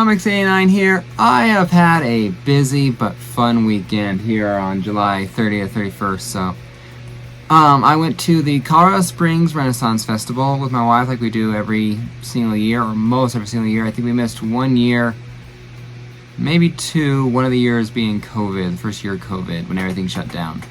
Comics 89 here. I have had a busy but fun weekend here on July 30th, 31st. So, I went to the Colorado Springs Renaissance Festival with my wife, like we do every single year, or most every single year. I think we missed 1 year, maybe 2. One of the years being COVID, the first year of COVID, when everything shut down.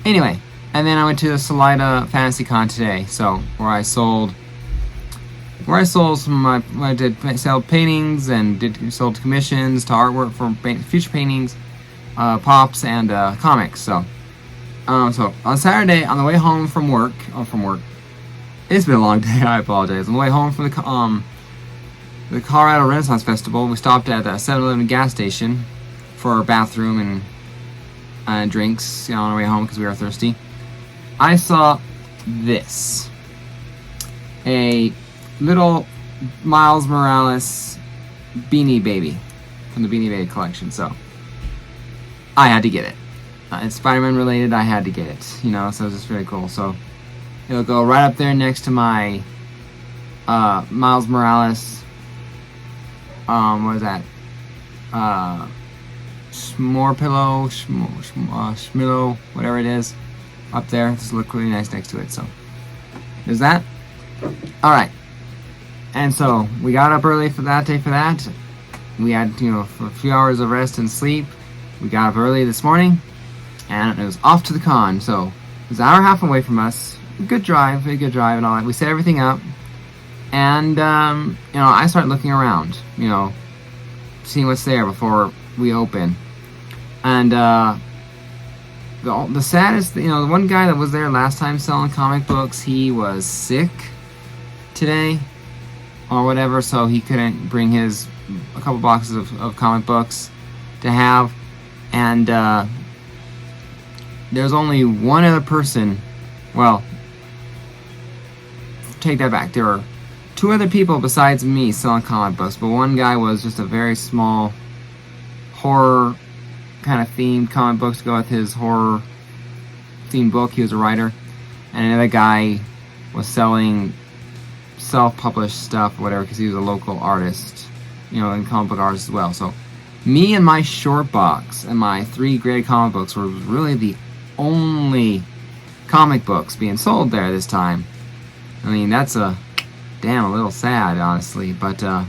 Anyway, and then I went to the Salida Fantasy Con today. So, where I sold some of my, I did sell paintings and sold commissions to artwork for future paintings, pops, and comics. So on Saturday, on the way home from work, it's been a long day. I apologize. On the way home from the Colorado Renaissance Festival, we stopped at a 7-Eleven gas station for our bathroom and drinks. On our way home because we were thirsty. I saw this, a little Miles Morales Beanie Baby from the Beanie Baby collection. So I had to get it. It's Spider-Man related. I had to get it. So it's just really cool. So it'll go right up there next to my Miles Morales. What is that? Schmillo, whatever it is, up there. Just look really nice next to it. So there's that. All right. And so we got up early for that. We had, for a few hours of rest and sleep. We got up early this morning, and it was off to the con. So it was an hour and a half away from us. Very good drive and all that. We set everything up, and I started looking around, seeing what's there before we open. And the saddest, the one guy that was there last time selling comic books, he was sick today or whatever, so he couldn't bring a couple boxes of comic books to have. And there's only one other person. Well, take that back. There were 2 other people besides me selling comic books, but one guy was just a very small horror kind of themed comic books to go with his horror themed book. He was a writer. And another guy was selling self-published stuff or whatever, because he was a local artist, and comic book artist as well. So me and my short box and my 3 graded comic books were really the only comic books being sold there this time. I mean, that's a little sad, honestly, but I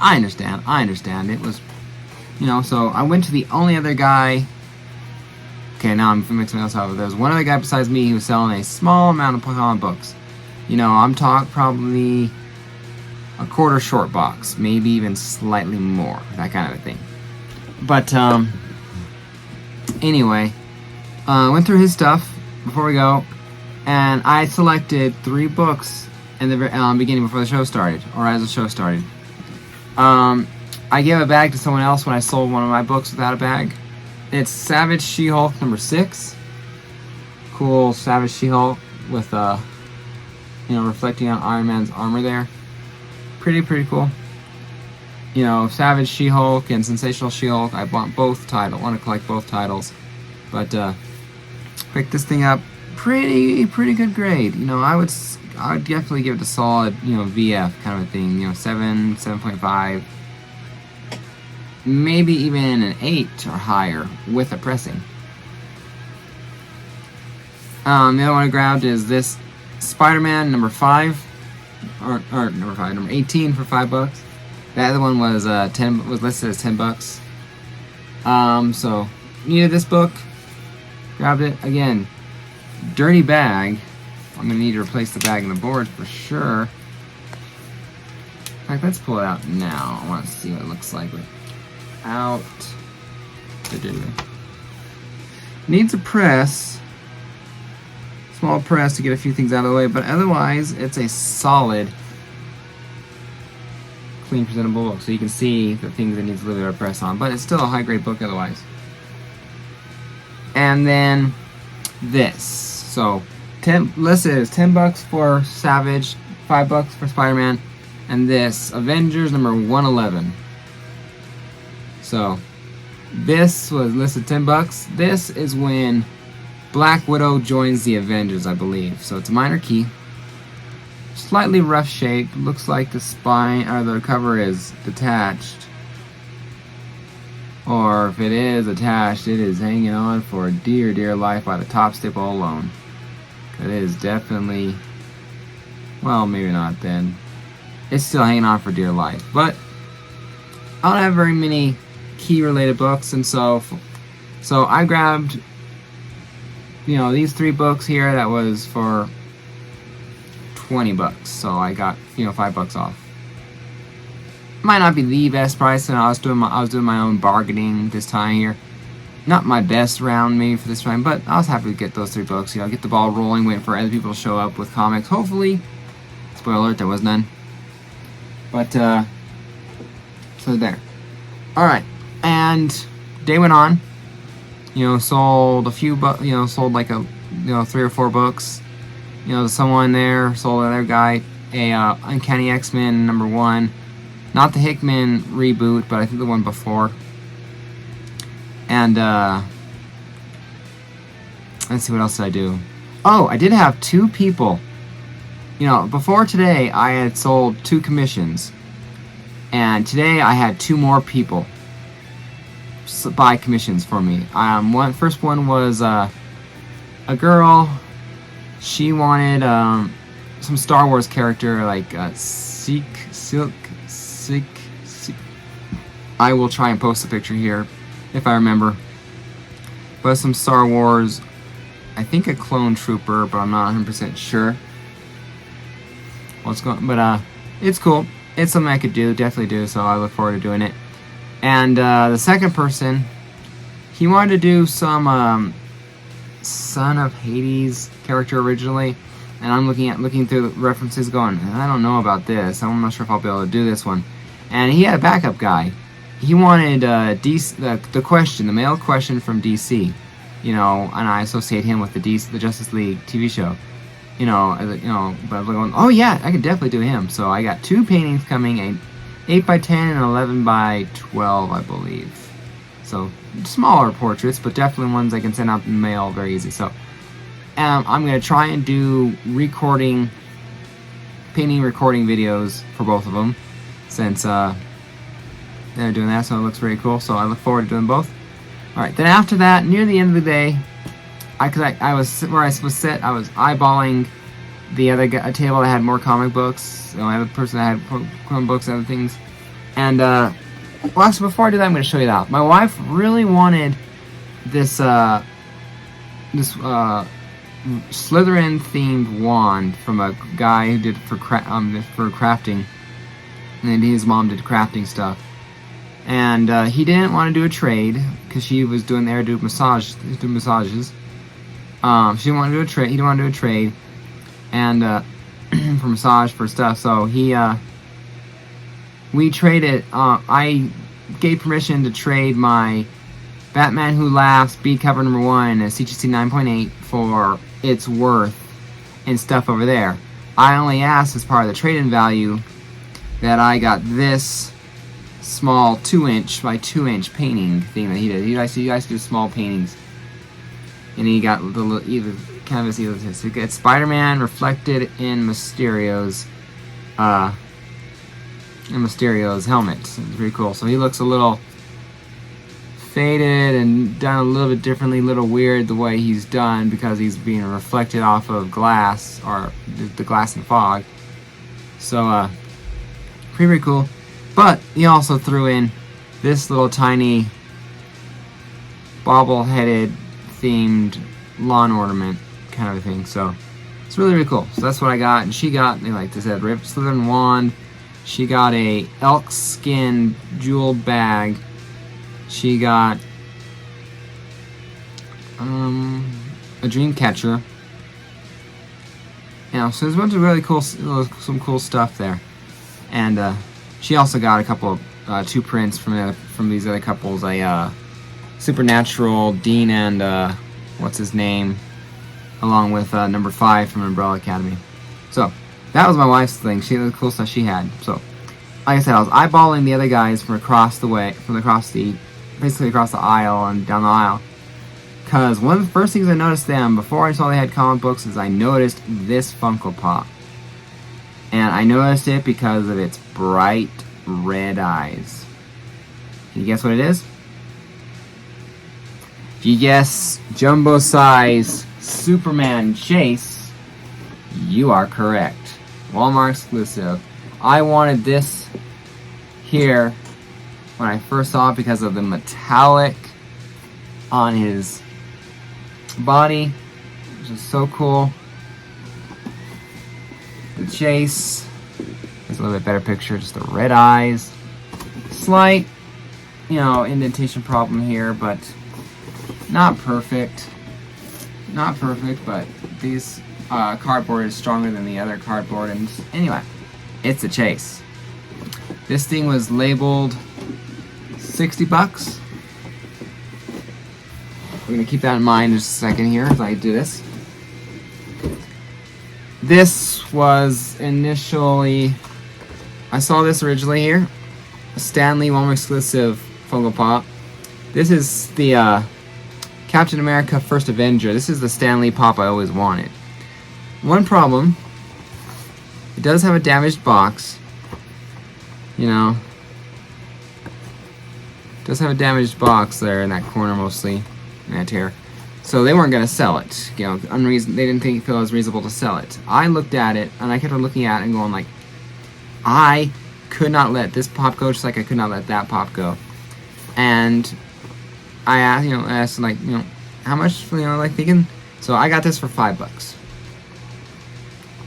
understand. It was, so I went to the only other guy. Okay, now I'm mixing myself up. There was one other guy besides me who was selling a small amount of comic books. I'm talking probably a quarter short box, maybe even slightly more, that kind of a thing. But anyway, went through his stuff before we go, and I selected 3 books in the beginning before the show started, or as the show started. I gave a bag to someone else when I sold one of my books without a bag. It's Savage She-Hulk number 6. Cool Savage She-Hulk with reflecting on Iron Man's armor there. Pretty cool. Savage She-Hulk and Sensational She-Hulk. I bought both titles. I want to collect both titles, but picked this thing up. Pretty good grade. I would definitely give it a solid, VF kind of a thing. 7.5, maybe even an 8 or higher with a pressing. The other one I grabbed is this Spider-Man number 5, or number 18 for $5. The other one was was listed as $10. So needed this book, grabbed it again. Dirty bag. I'm gonna need to replace the bag and the board for sure. In fact, let's pull it out now. I want to see what it looks like without. Needs a press. Small press to get a few things out of the way, but otherwise it's a solid, clean, presentable book. So you can see the things that needs a little bit of press on, but it's still a high grade book otherwise. And then this. So listed as $10 for Savage, $5 for Spider-Man, and this Avengers number 111. So this was listed $10. This is when Black Widow joins the Avengers, I believe. So it's a minor key. slightly rough shaped. Looks like the spine or the cover is detached. Or if it is attached, it is hanging on for dear, dear life by the top staple alone. It is definitely, well, maybe not then. It's still hanging on for dear life. But I don't have very many key-related books, and so I grabbed, these 3 books here. That was for $20, so I got, $5 off. Might not be the best price, and I was doing my own bargaining this time here. Not my best round maybe for this time, but I was happy to get those 3 books. Get the ball rolling, waiting for other people to show up with comics. Hopefully, spoiler alert, there was none. But so there. All right, and day went on. Sold a few sold like 3 or 4 books. Someone there sold another guy a Uncanny X-Men #1. Not the Hickman reboot, but I think the one before. And, let's see, what else did I do? Oh, I did have 2 people. Before today, I had sold 2 commissions. And today, I had 2 more people buy commissions for me. First one was a girl. She wanted some Star Wars character, like Silk. I will try and post a picture here if I remember. But some Star Wars, I think a clone trooper, but I'm not 100% sure what's going. But it's cool. It's something I could do, definitely do. So I look forward to doing it. And the second person, he wanted to do some Son of Hades character originally. And I'm looking through the references going, I don't know about this. I'm not sure if I'll be able to do this one. And he had a backup guy. He wanted the male question from DC. And I associate him with the Justice League TV show. But I'm going, oh yeah, I could definitely do him. So I got 2 paintings coming, 8x10 and 11x12, I believe. So smaller portraits, but definitely ones I can send out in the mail very easy. So I'm going to try and do painting recording videos for both of them, since they're doing that, so it looks very cool. So I look forward to doing both. Alright, then after that, near the end of the day, I was eyeballing the other a table that had more comic books. The other person that had comic books and other things. And actually, before I do that, I'm going to show you that. My wife really wanted this Slytherin themed wand from a guy who did for crafting, and his mom did crafting stuff. And he didn't want to do a trade because she was doing massages. She didn't want to do a trade. He didn't want to do a trade, and for massage for stuff. So we traded. I gave permission to trade my Batman Who Laughs bead cover #1 as CGC 9.8 for its worth and stuff over there. I only asked as part of the trade-in value that I got this small 2" by 2" painting thing that he did. He likes to do small paintings. And he got the canvas. So he gets Spider-Man reflected in Mysterio's helmet. It's pretty cool. So he looks a little faded and done a little bit differently, a little weird the way he's done because he's being reflected off of glass, or the glass and fog. So pretty cool. But he also threw in this little tiny bobble-headed themed lawn ornament kind of a thing. So it's really, really cool. So that's what I got. And she got, like I said, Rift Slytherin wand. She got a elk skin jeweled bag. She got a dream catcher. So there's a bunch of really cool, some cool stuff there. And she also got a couple of 2 prints from these other couples. A Supernatural Dean and what's his name, along with number 5 from Umbrella Academy. So that was my wife's thing. She had the cool stuff she had. So like I said, I was eyeballing the other guys from across the aisle and down the aisle. Because one of the first things I noticed them before I saw they had comic books is I noticed this Funko Pop. And I noticed it because of its bright red eyes. Can you guess what it is? If you guess jumbo size Superman Chase, you are correct. Walmart exclusive. I wanted this here when I first saw it because of the metallic on his body, which is so cool. The Chase. There's a little bit better picture, just the red eyes. Slight, indentation problem here, but not perfect. Not perfect, but these cardboard is stronger than the other cardboard. And anyway, it's a Chase. This thing was labeled $60. We're gonna keep that in mind just a second here as I do this. This was initially, I saw this originally here, a Stanley Walmart exclusive Funko Pop. This is the Captain America First Avenger. This is the Stanley Pop I always wanted. One problem, it does have a damaged box. It does have a damaged box there in that corner mostly, in that tear. So they weren't going to sell it. They didn't feel it was reasonable to sell it. I looked at it, and I kept on looking at it and going like, I could not let this pop go just like I could not let that pop go. And I asked like, how much, thinking. So I got this for $5.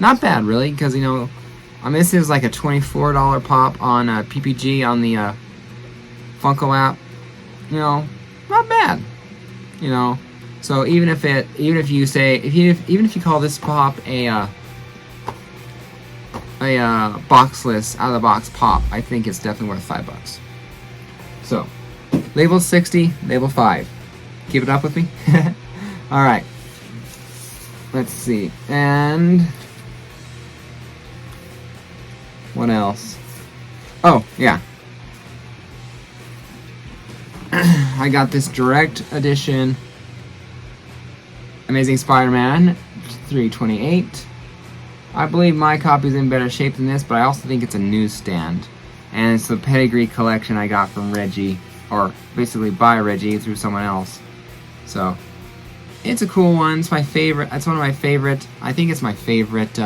Not bad, really, because, this is like a $24 pop on PPG on the Funko app. Not bad. So even if you call this pop a boxless out of the box pop, I think it's definitely worth $5. So label 60, label 5. Keep it up with me. All right. Let's see. And what else? Oh, yeah. I got this direct edition Amazing Spider-Man 328. I believe my copy's in better shape than this, but I also think it's a newsstand. And it's the pedigree collection I got from Reggie, or basically by Reggie through someone else. So, it's a cool one. It's my favorite. It's one of my favorite. I think it's my favorite.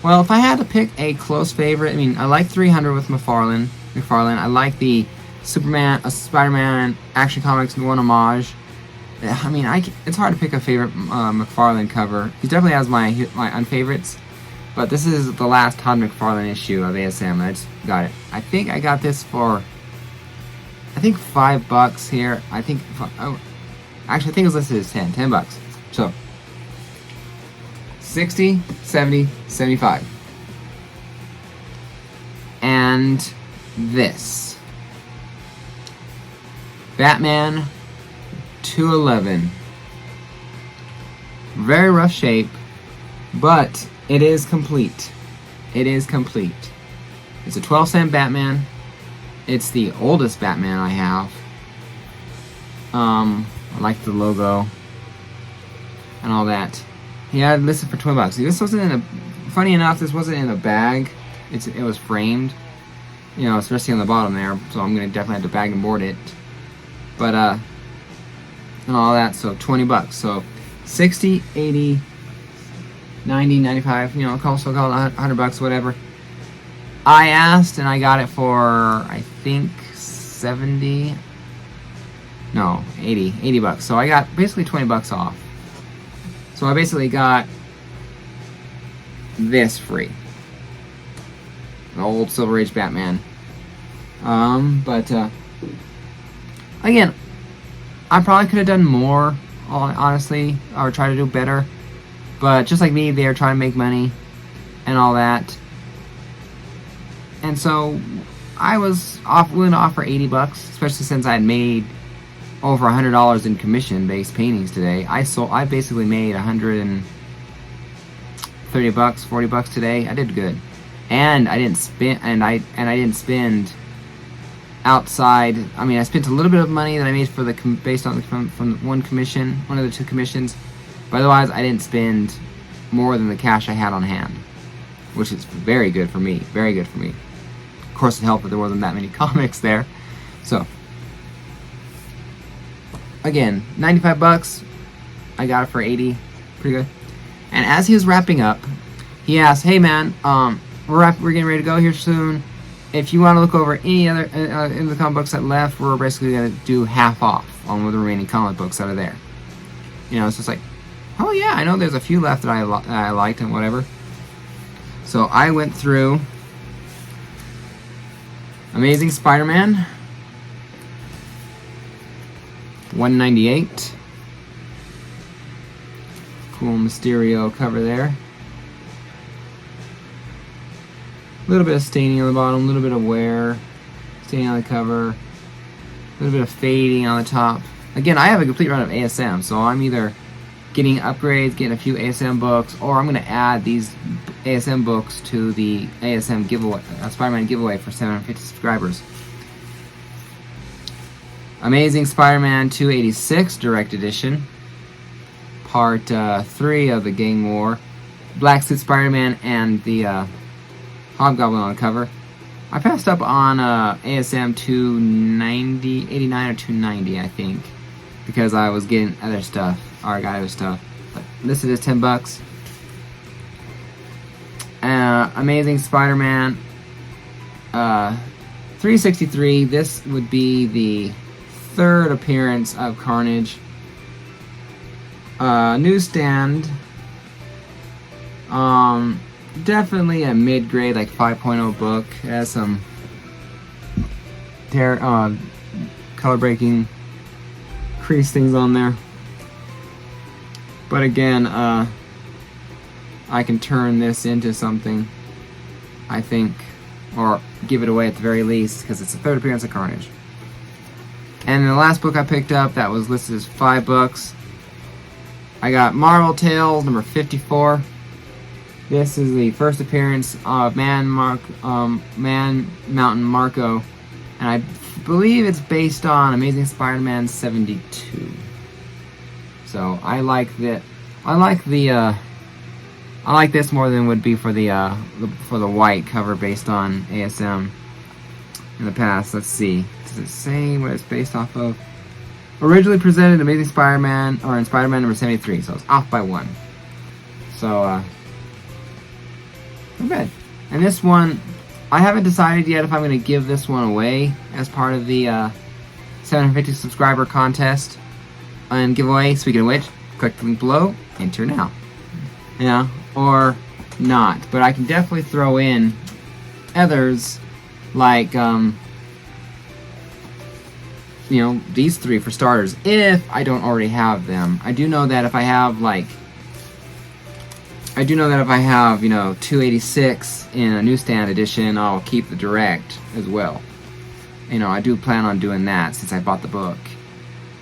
Well, if I had to pick a close favorite, I like 300 with McFarlane. I like the Spider-Man Action Comics one homage. It's hard to pick a favorite McFarlane cover. He definitely has my unfavorites, but this is the last Todd McFarlane issue of ASM. I just got it. I think I got this for, $5 here. I think it was listed as $10. So 60, 70, 75. And this Batman 211. Very rough shape, but it is complete. It's a 12-cent Batman. It's the oldest Batman I have. I like the logo and all that. He had listed for $20. This wasn't in a. Funny enough, this wasn't in a bag. It was framed. Especially on the bottom there. So I'm gonna definitely have to bag and board it. But and all that. So $20. So 60, 80, 90, 95. Call it $100, whatever. I asked and I got it for I think 70. No, $80. So I got basically $20 off. So I basically got this free. The old Silver Age Batman. But again, I probably could have done more, honestly, or try to do better. But just like me, they're trying to make money and all that. And so I was willing to offer $80, especially since I had made over $100 in commission-based paintings today. I basically made $130, $40 today. I did good, and I didn't spend. I didn't spend outside. I spent a little bit of money that I made for based on from one commission, one of the two commissions, But otherwise, I didn't spend more than the cash I had on hand, which is very good for me. Very good for me. Of course, it helped that there wasn't that many comics there. So, again, 95 bucks. I got it for 80. Pretty good. And as he was wrapping up, he asked, "Hey man, we're getting ready to go here soon. If you want to look over any other in the comic books that left, we're basically gonna do half off on the remaining comic books that are there." You know, it's just like, oh yeah, I know there's a few left that I liked and whatever. So I went through Amazing Spider-Man 198. Cool Mysterio cover there. A little bit of staining on the bottom, a little bit of wear, staining on the cover, a little bit of fading on the top. Again, I have a complete run of ASM, so I'm either getting upgrades, getting a few ASM books, or I'm going to add these ASM books to the ASM giveaway, Spider-Man giveaway for 750 subscribers. Amazing Spider-Man 286 Direct Edition, Part 3 of the Gang War, Black Suit Spider-Man and the Hobgoblin on the cover. I passed up on ASM 290, 89 or 290, I think, because I was getting other stuff, or I got other stuff. But listed as 10 bucks. Amazing Spider-Man 363. This would be the third appearance of Carnage. Newsstand. Definitely a mid-grade, like 5.0 book. It has some color breaking crease things on there. But again, I can turn this into something, I think, or give it away at the very least, because it's the third appearance of Carnage. And the last book I picked up that was listed as 5 bucks, I got Marvel Tales number 54. This is the first appearance of Man Mountain Marco, and I believe it's based on Amazing Spider-Man 72. So I like this more than would be for the white cover based on ASM in the past. Let's see. Does it say what it's based off of? Originally presented Amazing Spider-Man, or in Spider-Man number 73, so it's off by 1. So, not bad. And this one, I haven't decided yet if I'm going to give this one away as part of the 750 subscriber contest and giveaway. Speaking of which, click the link below, enter now. Yeah, or not. But I can definitely throw in others like, these 3 for starters, if I don't already have them. I do know that if I have, 286 in a newsstand edition, I'll keep the direct as well. I do plan on doing that since I bought the book.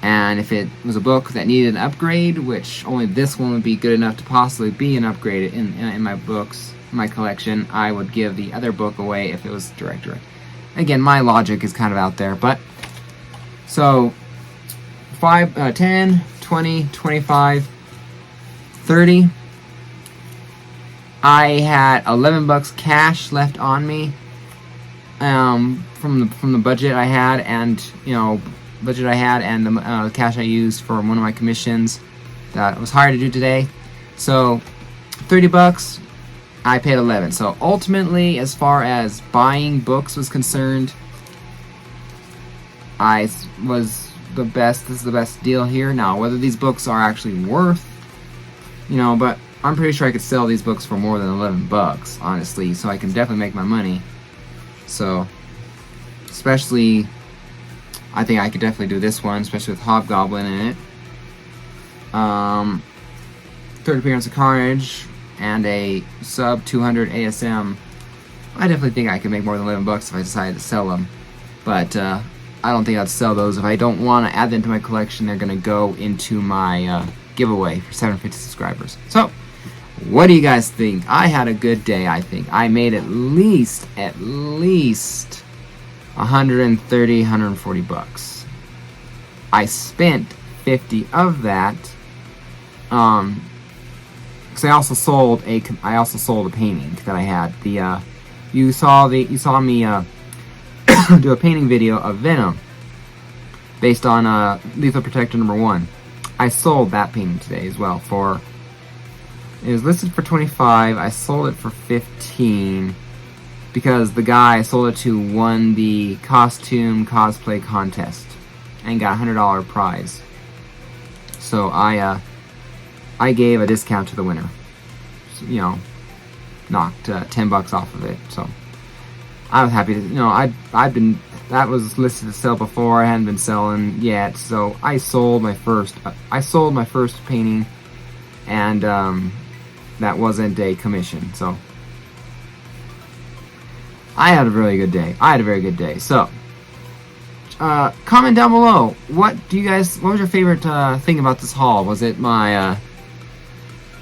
And if it was a book that needed an upgrade, which only this one would be good enough to possibly be an upgrade in my books, my collection, I would give the other book away if it was direct. Again, my logic is kind of out there, but so 5, 10, 20, 25, 30. I had 11 bucks cash left on me from the budget I had, and the cash I used for one of my commissions that I was hired to do today. So 30 bucks, I paid 11. So ultimately, as far as buying books was concerned, this is the best deal here. Now, whether these books are actually worth, but I'm pretty sure I could sell these books for more than 11 bucks, honestly, so I can definitely make my money. So, especially, I think I could definitely do this one, especially with Hobgoblin in it. Third appearance of Carnage, and a sub 200 ASM. I definitely think I could make more than 11 bucks if I decided to sell them. But, I don't think I'd sell those. If I don't want to add them to my collection, they're going to go into my giveaway for 750 subscribers. So, what do you guys think? I had a good day, I think. I made at least 130, 140 bucks. I spent 50 of that Because I also sold a painting that I had. You saw me do a painting video of Venom based on Lethal Protector #1. I sold that painting today as well it was listed for $25. I sold it for $15 because the guy I sold it to won the costume cosplay contest and got a $100 prize. So I gave a discount to the winner. So, knocked $10 off of it. So I was happy to. That was listed to sell before. I hadn't been selling yet, so I sold my first painting, and that wasn't a commission. So I had a really good day. I had a very good day. So comment down below. What was your favorite thing about this haul? Was it my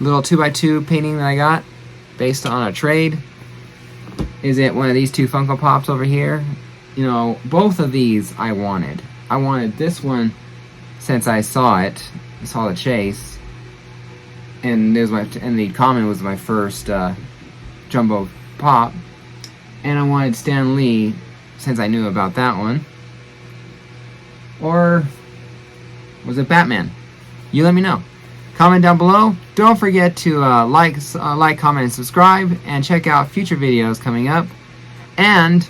little 2x2 painting that I got based on a trade? Is it one of these two Funko Pops over here? Both of these I wanted. I wanted this one since I saw the chase, and the common was my first jumbo pop, and I wanted Stan Lee since I knew about that one. Or was it Batman? You let me know. Comment down below. Don't forget to like, comment, and subscribe, and check out future videos coming up. And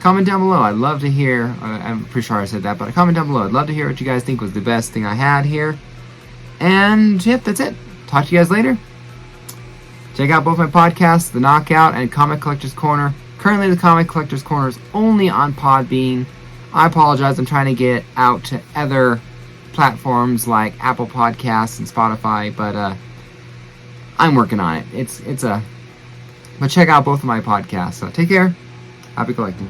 comment down below. I'd love to hear. I'm pretty sure I said that, but comment down below. I'd love to hear what you guys think was the best thing I had here. And yep, that's it. Talk to you guys later. Check out both my podcasts, The Knockout and Comic Collector's Corner. Currently, the Comic Collector's Corner is only on Podbean. I apologize. I'm trying to get out to other platforms like Apple Podcasts and Spotify, but I'm working on it. But check out both of my podcasts. So take care. Happy collecting.